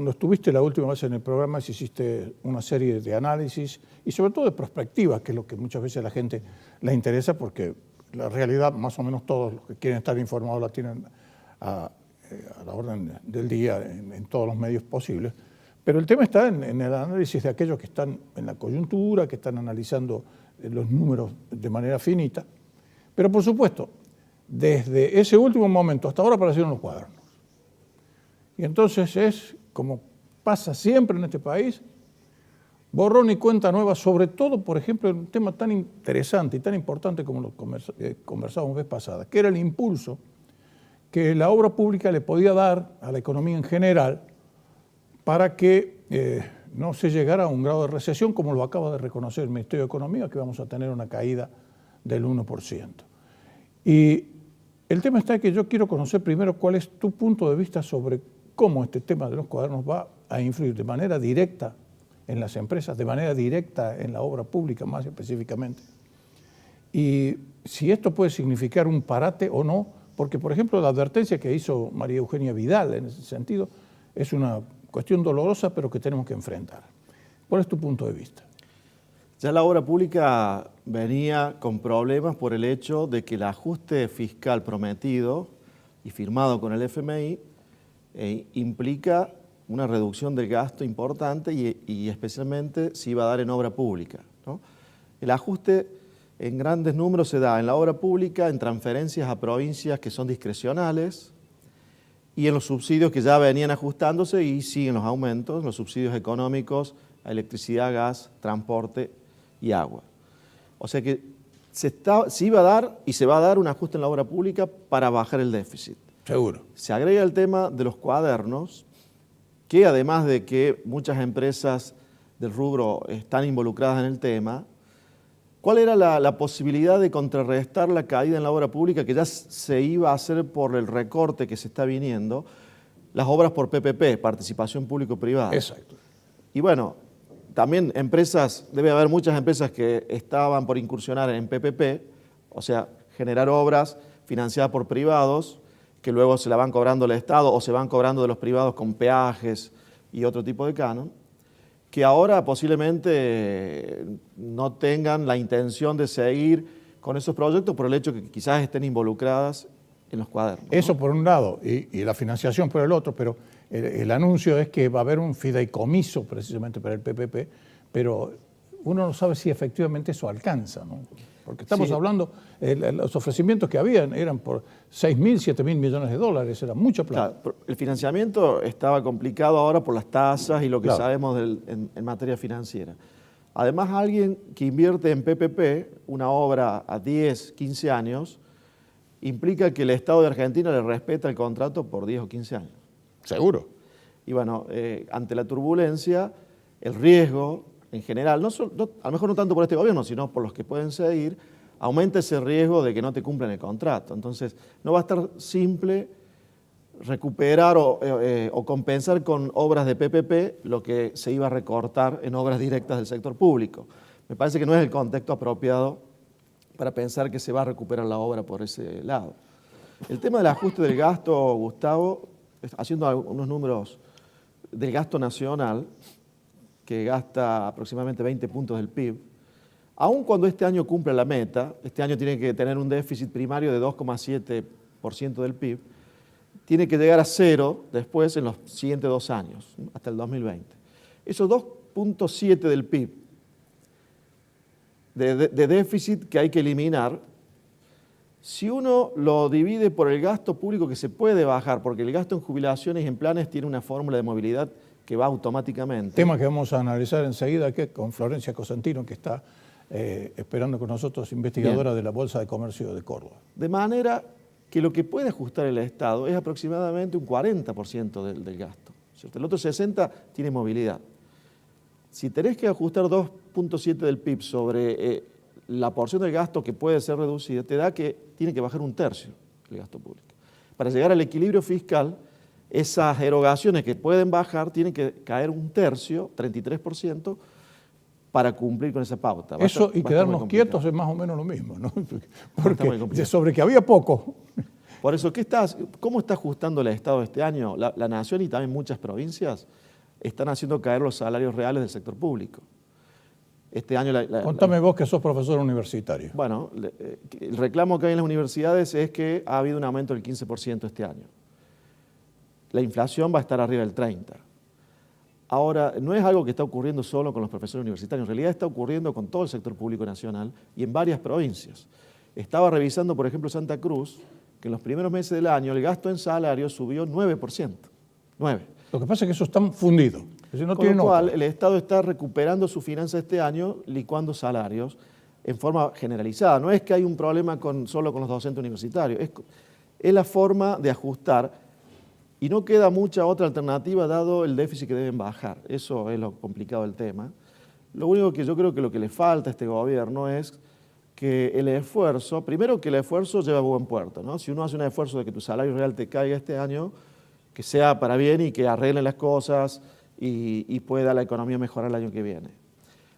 cuando estuviste la última vez en el programa hiciste una serie de análisis y sobre todo de perspectivas, que es lo que muchas veces a la gente le interesa, porque la realidad más o menos todos los que quieren estar informados la tienen a la orden del día en todos los medios posibles. Pero el tema está en el análisis de aquellos que están en la coyuntura, que están analizando los números de manera finita. Pero por supuesto, desde ese último momento hasta ahora aparecieron los cuadernos. Y entonces es, como pasa siempre en este país, borrón y cuenta nueva, sobre todo, por ejemplo, en un tema tan interesante y tan importante como lo conversábamos vez pasada, que era el impulso que la obra pública le podía dar a la economía en general para que no se llegara a un grado de recesión, como lo acaba de reconocer el Ministerio de Economía, que vamos a tener una caída del 1%. Y el tema está que yo quiero conocer primero cuál es tu punto de vista sobre cómo este tema de los cuadernos va a influir de manera directa en las empresas, de manera directa en la obra pública más específicamente. Y si esto puede significar un parate o no, porque por ejemplo la advertencia que hizo María Eugenia Vidal en ese sentido es una cuestión dolorosa pero que tenemos que enfrentar. ¿Cuál es tu punto de vista? Ya la obra pública venía con problemas por el hecho de que el ajuste fiscal prometido y firmado con el FMI implica una reducción del gasto importante y especialmente se iba a dar en obra pública, ¿no? El ajuste en grandes números se da en la obra pública, en transferencias a provincias que son discrecionales y en los subsidios que ya venían ajustándose y siguen los aumentos, los subsidios económicos a electricidad, gas, transporte y agua. O sea que se iba a dar y se va a dar un ajuste en la obra pública para bajar el déficit. Seguro. Se agrega el tema de los cuadernos, que además de que muchas empresas del rubro están involucradas en el tema, ¿cuál era la posibilidad de contrarrestar la caída en la obra pública que ya se iba a hacer por el recorte que se está viniendo? Las obras por PPP, participación público-privada. Exacto. Y bueno, también empresas, debe haber muchas empresas que estaban por incursionar en PPP, o sea, generar obras financiadas por privados, que luego se la van cobrando el Estado o se van cobrando de los privados con peajes y otro tipo de canon, que ahora posiblemente no tengan la intención de seguir con esos proyectos por el hecho que quizás estén involucradas en los cuadernos, ¿no? Eso por un lado y la financiación por el otro, pero el anuncio es que va a haber un fideicomiso precisamente para el PPP, pero uno no sabe si efectivamente eso alcanza, ¿no? Porque estamos hablando, los ofrecimientos que habían eran por 6.000, 7.000 millones de dólares, era mucha plata. Claro, el financiamiento estaba complicado ahora por las tasas y lo que sabemos en materia financiera. Además, alguien que invierte en PPP, una obra a 10, 15 años, implica que el Estado de Argentina le respeta el contrato por 10 o 15 años. Seguro. Y bueno, ante la turbulencia, el riesgo en general, a lo mejor no tanto por este gobierno, sino por los que pueden seguir, aumenta ese riesgo de que no te cumplan el contrato. Entonces, no va a estar simple recuperar o compensar con obras de PPP lo que se iba a recortar en obras directas del sector público. Me parece que no es el contexto apropiado para pensar que se va a recuperar la obra por ese lado. El tema del ajuste del gasto, Gustavo, haciendo unos números del gasto nacional, que gasta aproximadamente 20 puntos del PIB, aun cuando este año cumple la meta, este año tiene que tener un déficit primario de 2,7% del PIB, tiene que llegar a cero después en los siguientes 2 años, hasta el 2020. Esos 2,7 del PIB de déficit que hay que eliminar, si uno lo divide por el gasto público que se puede bajar, porque el gasto en jubilaciones y en planes tiene una fórmula de movilidad que va automáticamente. Tema que vamos a analizar enseguida aquí con Florencia Cosentino, que está esperando con nosotros, investigadora de la Bolsa de Comercio de Córdoba. De manera que lo que puede ajustar el Estado es aproximadamente un 40% del gasto, ¿cierto? El otro 60% tiene movilidad. Si tenés que ajustar 2,7 del PIB sobre la porción del gasto que puede ser reducida, te da que tiene que bajar 1/3 el gasto público. Para llegar al equilibrio fiscal, esas erogaciones que pueden bajar tienen que caer 1/3, 33%, para cumplir con esa pauta. Eso y quedarnos quietos es más o menos lo mismo, ¿no? Porque sobre que había poco. Por eso, ¿cómo está ajustando el Estado este año? La Nación y también muchas provincias están haciendo caer los salarios reales del sector público. Este año Contame vos que sos profesor universitario. Bueno, el reclamo que hay en las universidades es que ha habido un aumento del 15% este año. La inflación va a estar arriba del 30%. Ahora, no es algo que está ocurriendo solo con los profesores universitarios, en realidad está ocurriendo con todo el sector público nacional y en varias provincias. Estaba revisando, por ejemplo, Santa Cruz, que en los primeros meses del año el gasto en salarios subió 9%. 9%. Lo que pasa es que eso está fundido. Es decir, no Con lo cual, otra. el Estado está recuperando su finanza este año, licuando salarios en forma generalizada. No es que hay un problema solo con los docentes universitarios, es la forma de ajustar. Y no queda mucha otra alternativa dado el déficit que deben bajar. Eso es lo complicado del tema. Lo único que yo creo que lo que le falta a este gobierno es que el esfuerzo, primero que el esfuerzo lleva a buen puerto, ¿no? Si uno hace un esfuerzo de que tu salario real te caiga este año, que sea para bien y que arreglen las cosas y pueda la economía mejorar el año que viene.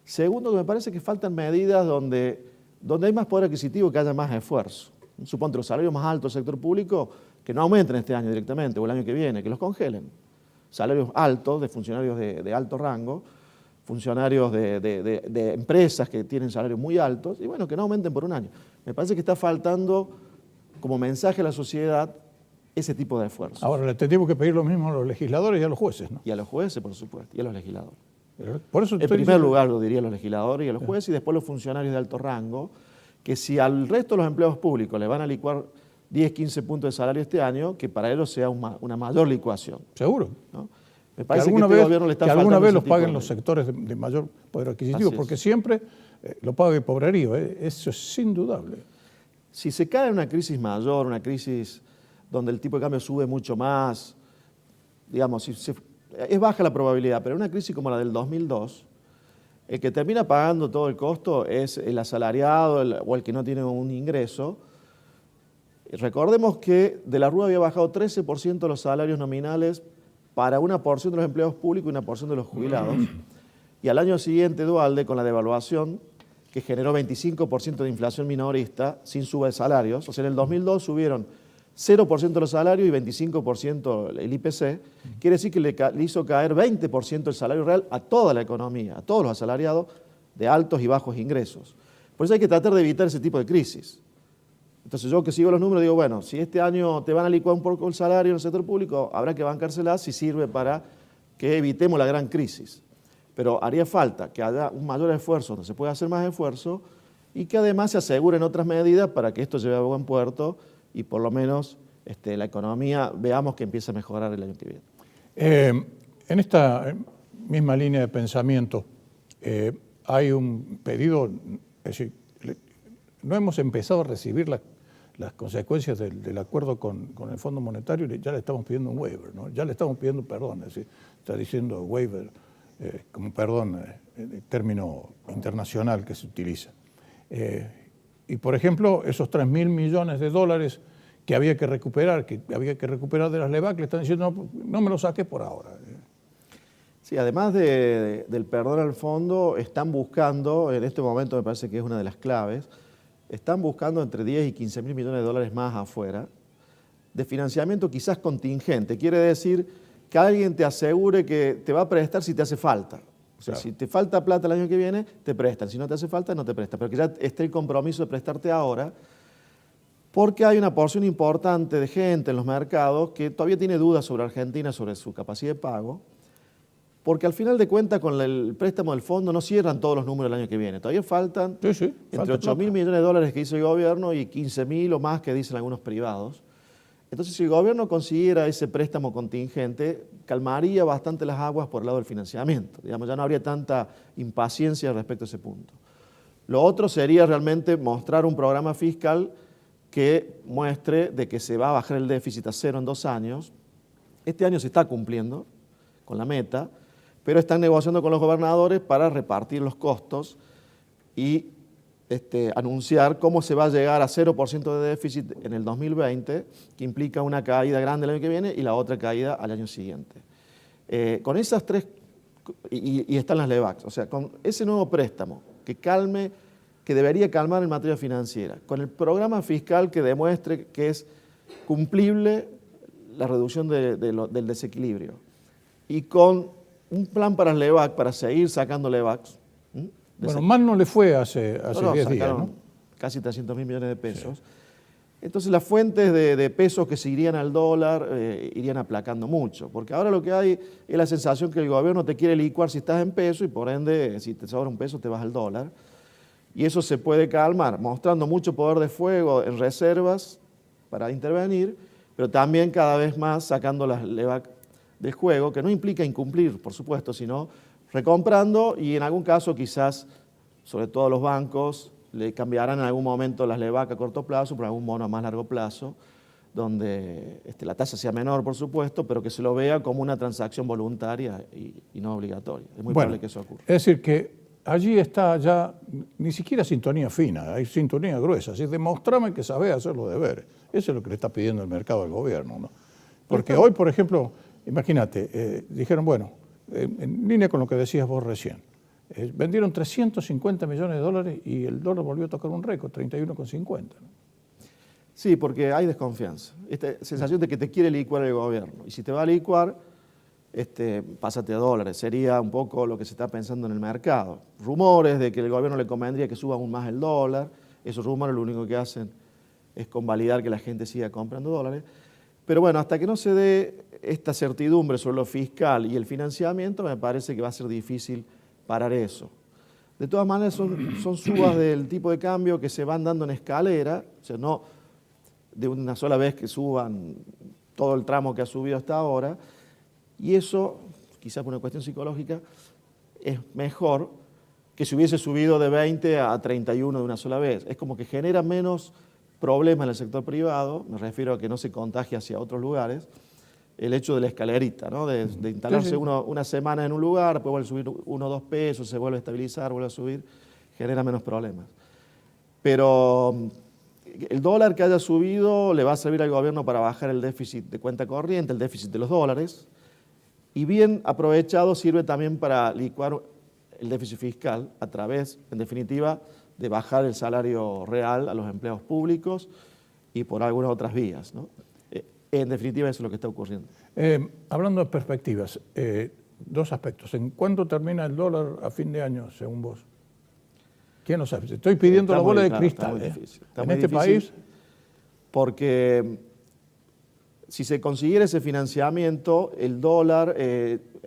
Segundo, que me parece que faltan medidas donde hay más poder adquisitivo, que haya más esfuerzo. Suponte los salarios más altos del sector público, que no aumenten este año directamente o el año que viene, que los congelen. Salarios altos de funcionarios de alto rango, funcionarios de empresas que tienen salarios muy altos, y bueno, que no aumenten por un año. Me parece que está faltando como mensaje a la sociedad ese tipo de esfuerzos. Ahora, le tenemos que pedir lo mismo a los legisladores y a los jueces, ¿no? Y a los jueces, por supuesto, y a los legisladores. Por eso En primer lugar lo diría a los legisladores y a los jueces, y después los funcionarios de alto rango, que si al resto de los empleados públicos le van a licuar 10, 15 puntos de salario este año, que para ellos sea una mayor licuación. Seguro. ¿No? Me parece que este gobierno le está faltando alguna vez ese los tipo paguen de- los sectores de mayor poder adquisitivo, Así es. porque siempre lo paga el pobrerío, eso es indudable. Si se cae en una crisis mayor, una crisis donde el tipo de cambio sube mucho más, digamos, es baja la probabilidad, pero en una crisis como la del 2002, el que termina pagando todo el costo es el asalariado o el que no tiene un ingreso. Recordemos que de la Rúa había bajado 13% los salarios nominales para una porción de los empleados públicos y una porción de los jubilados. Y al año siguiente, Duhalde, con la devaluación, que generó 25% de inflación minorista sin suba de salarios, o sea, en el 2002 subieron 0% los salarios y 25% el IPC, quiere decir que le hizo caer 20% el salario real a toda la economía, a todos los asalariados de altos y bajos ingresos. Por eso hay que tratar de evitar ese tipo de crisis. Entonces yo que sigo los números digo, bueno, si este año te van a licuar un poco el salario en el sector público, habrá que bancársela si sirve para que evitemos la gran crisis. Pero haría falta que haya un mayor esfuerzo, donde se pueda hacer más esfuerzo, y que además se aseguren otras medidas para que esto lleve a buen puerto y por lo menos la economía veamos que empieza a mejorar el año que viene. En esta misma línea de pensamiento hay un pedido, es decir, no hemos empezado a recibir las consecuencias del acuerdo con el Fondo Monetario, ya le estamos pidiendo un waiver, ¿no? Ya le estamos pidiendo perdón, es decir, está diciendo waiver como perdón, el término internacional que se utiliza. Y por ejemplo, esos 3.000 millones de dólares que había que recuperar de las LEVAC, le están diciendo no me lo saques por ahora. Sí, además del perdón al fondo, están buscando, en este momento me parece que es una de las claves, están buscando entre 10 y 15 mil millones de dólares más afuera, de financiamiento quizás contingente. Quiere decir que alguien te asegure que te va a prestar si te hace falta. O sea, Claro. Si te falta plata el año que viene, te prestan. Si no te hace falta, no te prestan. Pero que ya esté el compromiso de prestarte ahora, porque hay una porción importante de gente en los mercados que todavía tiene dudas sobre Argentina, sobre su capacidad de pago, porque al final de cuentas con el préstamo del fondo no cierran todos los números el año que viene. Todavía faltan Sí, entre 8.000 millones de dólares que hizo el gobierno y 15.000 o más que dicen algunos privados. Entonces, si el gobierno consiguiera ese préstamo contingente, calmaría bastante las aguas por el lado del financiamiento. Digamos, ya no habría tanta impaciencia respecto a ese punto. Lo otro sería realmente mostrar un programa fiscal que muestre de que se va a bajar el déficit a cero en 2 años. Este año se está cumpliendo con la meta, pero están negociando con los gobernadores para repartir los costos y anunciar cómo se va a llegar a 0% de déficit en el 2020, que implica una caída grande el año que viene y la otra caída al año siguiente. Con esas tres, y están las LEVACs, o sea, con ese nuevo préstamo que debería calmar en materia financiera, con el programa fiscal que demuestre que es cumplible la reducción del desequilibrio, y con un plan para el LEVAC, para seguir sacando LEVACs. Bueno, mal no le fue hace 10 días, sacaron ¿no? Casi 300.000 millones de pesos. Sí. Entonces las fuentes de pesos que se irían al dólar irían aplacando mucho, porque ahora lo que hay es la sensación que el gobierno te quiere licuar si estás en peso y por ende si te sobra un peso te vas al dólar. Y eso se puede calmar mostrando mucho poder de fuego en reservas para intervenir, pero también cada vez más sacando las LEVAC del juego, que no implica incumplir, por supuesto, sino recomprando y en algún caso quizás, sobre todo los bancos, le cambiarán en algún momento las LEVAC a corto plazo por algún bono a más largo plazo, donde la tasa sea menor, por supuesto, pero que se lo vea como una transacción voluntaria y no obligatoria. Es muy probable que eso ocurra. Es decir, que allí está ya ni siquiera sintonía fina, hay sintonía gruesa. Así demostrame que sabés hacer los deberes. Eso es lo que le está pidiendo el mercado al gobierno, ¿no? Porque hoy, por ejemplo, imagínate, dijeron, bueno, en línea con lo que decías vos recién, vendieron 350 millones de dólares y el dólar volvió a tocar un récord, 31,50. ¿no? Sí, porque hay desconfianza. Esta sensación de que te quiere licuar el gobierno. Y si te va a licuar, pásate a dólares. Sería un poco lo que se está pensando en el mercado. Rumores de que el gobierno le convendría que suba aún más el dólar. Esos rumores lo único que hacen es convalidar que la gente siga comprando dólares. Pero bueno, hasta que no se dé esta certidumbre sobre lo fiscal y el financiamiento, me parece que va a ser difícil parar eso. De todas maneras, son subas del tipo de cambio que se van dando en escalera, o sea, no de una sola vez que suban todo el tramo que ha subido hasta ahora, y eso, quizás por una cuestión psicológica, es mejor que si hubiese subido de 20 a 31 de una sola vez. Es como que genera menos problemas en el sector privado, me refiero a que no se contagie hacia otros lugares, el hecho de la escalerita, ¿no? de instalarse una semana en un lugar, después vuelve a subir 1 o 2 pesos, se vuelve a estabilizar, vuelve a subir, genera menos problemas. Pero el dólar que haya subido le va a servir al gobierno para bajar el déficit de cuenta corriente, el déficit de los dólares, y bien aprovechado sirve también para licuar el déficit fiscal a través, en definitiva, de bajar el salario real a los empleados públicos y por algunas otras vías, ¿no? En definitiva, eso es lo que está ocurriendo. Hablando de perspectivas, 2 aspectos. ¿En cuándo termina el dólar a fin de año, según vos? ¿Quién lo sabe? Te estoy pidiendo la bola de cristal. Está en muy este difícil país. Porque si se consiguiera ese financiamiento, el dólar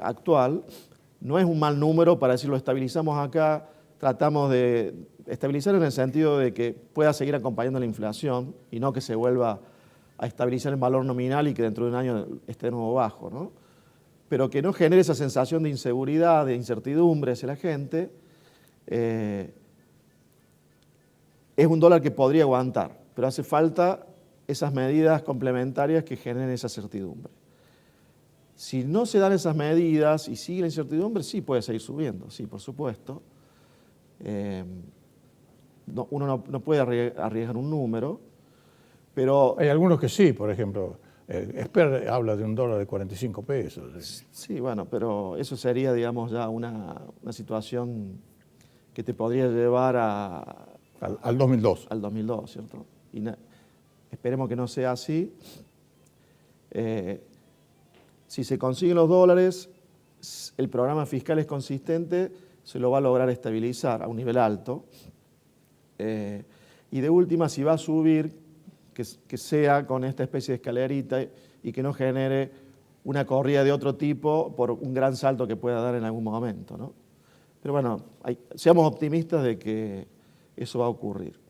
actual no es un mal número para decir lo estabilizamos acá, tratamos de estabilizar en el sentido de que pueda seguir acompañando la inflación y no que se vuelva a estabilizar en valor nominal y que dentro de un año esté de nuevo bajo, ¿no? Pero que no genere esa sensación de inseguridad, de incertidumbre hacia la gente, es un dólar que podría aguantar, pero hace falta esas medidas complementarias que generen esa certidumbre. Si no se dan esas medidas y sigue la incertidumbre, sí puede seguir subiendo, sí, por supuesto. Uno no puede arriesgar un número, pero... Hay algunos que sí, por ejemplo, Esper habla de un dólar de 45 pesos. Sí, bueno, pero eso sería, digamos, ya una situación que te podría llevar al 2002. Al 2002, ¿cierto? Y esperemos que no sea así. Si se consiguen los dólares, el programa fiscal es consistente, se lo va a lograr estabilizar a un nivel alto. Y de última, si va a subir, que sea con esta especie de escalerita y que no genere una corrida de otro tipo por un gran salto que pueda dar en algún momento, ¿no? Pero bueno, seamos optimistas de que eso va a ocurrir.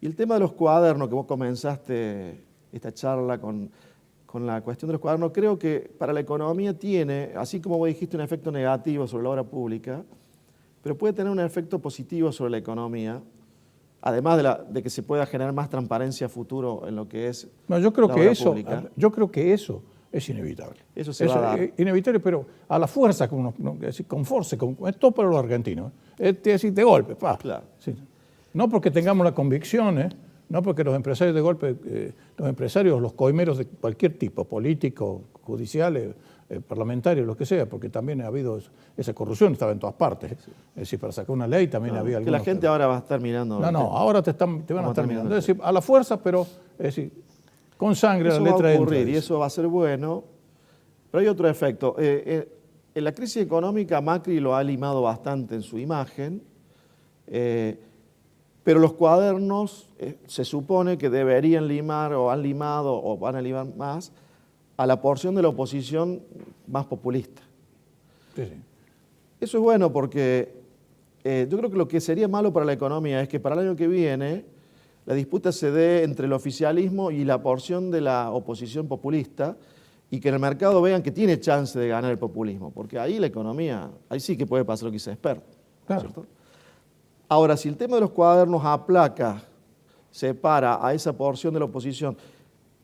Y el tema de los cuadernos, que vos comenzaste esta charla con la cuestión de los cuadernos, creo que para la economía tiene, así como vos dijiste, un efecto negativo sobre la obra pública, pero puede tener un efecto positivo sobre la economía, además de que se pueda generar más transparencia a futuro en lo que es yo creo la que obra eso, pública. Yo creo que eso es inevitable. Eso se va a dar. Es inevitable, pero a la fuerza, con force, esto para los argentinos. Es decir, de golpe, Claro. Sí. No porque tengamos la convicción, no porque los empresarios de golpe, los empresarios, los coimeros de cualquier tipo, políticos, judiciales, parlamentarios, lo que sea, porque también ha habido esa corrupción, estaba en todas partes. Sí. Es decir, para sacar una ley también había algo. Que la gente ahora va a estar mirando. Ahora te van a estar mirando. Es decir, a la fuerza, pero es decir, con sangre eso la letra va a ocurrir entra. Y eso va a ser bueno, pero hay otro efecto. En En la crisis económica Macri lo ha limado bastante en su imagen, pero los cuadernos se supone que deberían limar o han limado o van a limar más a la porción de la oposición más populista. Sí, sí. Eso es bueno porque yo creo que lo que sería malo para la economía es que para el año que viene la disputa se dé entre el oficialismo y la porción de la oposición populista y que en el mercado vean que tiene chance de ganar el populismo, porque ahí la economía, ahí sí que puede pasar lo que se espera. Claro. ¿Cierto? Ahora, si el tema de los cuadernos aplaca, separa a esa porción de la oposición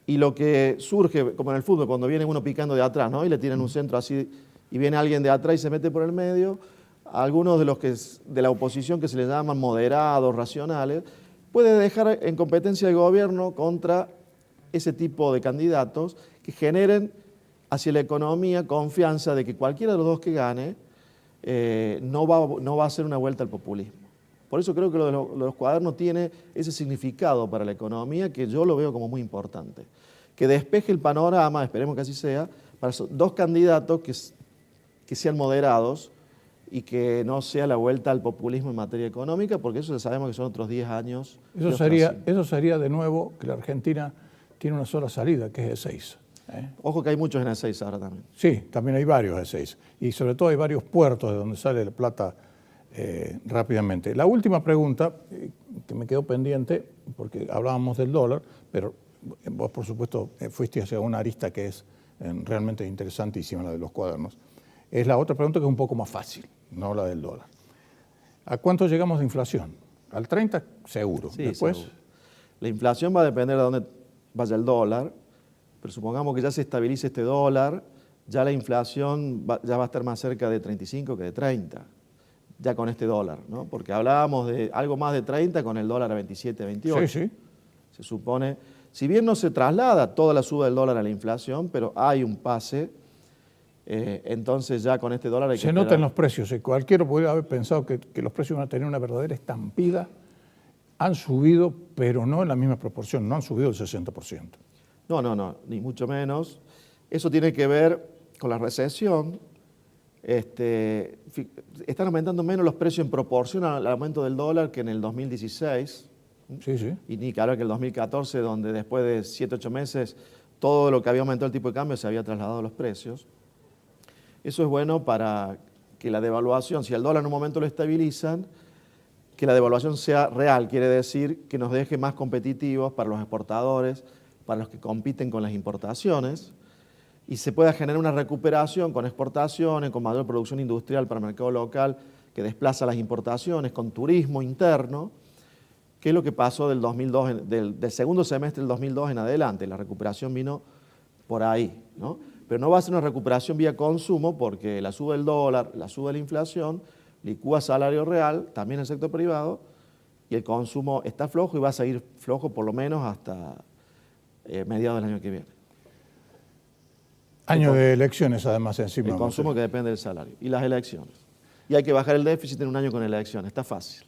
y lo que surge, como en el fútbol, cuando viene uno picando de atrás, ¿no? Y le tiran un centro así y viene alguien de atrás y se mete por el medio, algunos de los que de la oposición que se les llaman moderados, racionales, puede dejar en competencia el gobierno contra ese tipo de candidatos que generen hacia la economía confianza de que cualquiera de los dos que gane no va a hacer una vuelta al populismo. Por eso creo que lo de los cuadernos tiene ese significado para la economía que yo lo veo como muy importante. Que despeje el panorama, esperemos que así sea, para esos dos candidatos que sean moderados y que no sea la vuelta al populismo en materia económica, porque eso ya sabemos que son otros 10 años. Eso sería de nuevo que la Argentina tiene una sola salida, que es E6. Ojo que hay muchos en E6 ahora también. Sí, también hay varios E6. Y sobre todo hay varios puertos de donde sale la plata rápidamente. La última pregunta, que me quedó pendiente, porque hablábamos del dólar, pero vos por supuesto fuiste hacia una arista que es realmente interesantísima, la de los cuadernos. Es la otra pregunta que es un poco más fácil, no la del dólar. ¿A cuánto llegamos de inflación? ¿Al 30? Seguro. Sí, después. seguro. La inflación va a depender de dónde vaya el dólar, pero supongamos que ya se estabilice este dólar, ya la inflación ya va a estar más cerca de 35 que de 30, ya con este dólar, ¿no? Porque hablábamos de algo más de 30 con el dólar a 27, 28. Sí, sí. Se supone, si bien no se traslada toda la suba del dólar a la inflación, pero hay un pase, entonces ya con este dólar hay que Se nota en los precios. Cualquiera podría haber pensado que los precios van a tener una verdadera estampida. Han subido, pero no en la misma proporción, no han subido el 60%. No, ni mucho menos. Eso tiene que ver con la recesión. Están aumentando menos los precios en proporción al aumento del dólar que en el 2016. Sí, sí. Y ni que hablar que el 2014, donde después de 7, 8 meses todo lo que había aumentado el tipo de cambio se había trasladado a los precios. Eso es bueno para que la devaluación, si el dólar en un momento lo estabilizan, que la devaluación sea real, quiere decir que nos deje más competitivos para los exportadores, para los que compiten con las importaciones, y se pueda generar una recuperación con exportaciones, con mayor producción industrial para el mercado local, que desplaza las importaciones, con turismo interno, que es lo que pasó del 2002, del segundo semestre del 2002 en adelante. La recuperación vino por ahí, ¿no? Pero no va a ser una recuperación vía consumo porque la suba del dólar, la suba de la inflación, licúa salario real, también en el sector privado, y el consumo está flojo y va a seguir flojo por lo menos hasta mediados del año que viene. Año de elecciones además encima. El consumo que depende del salario y las elecciones. Y hay que bajar el déficit en un año con elecciones, está fácil.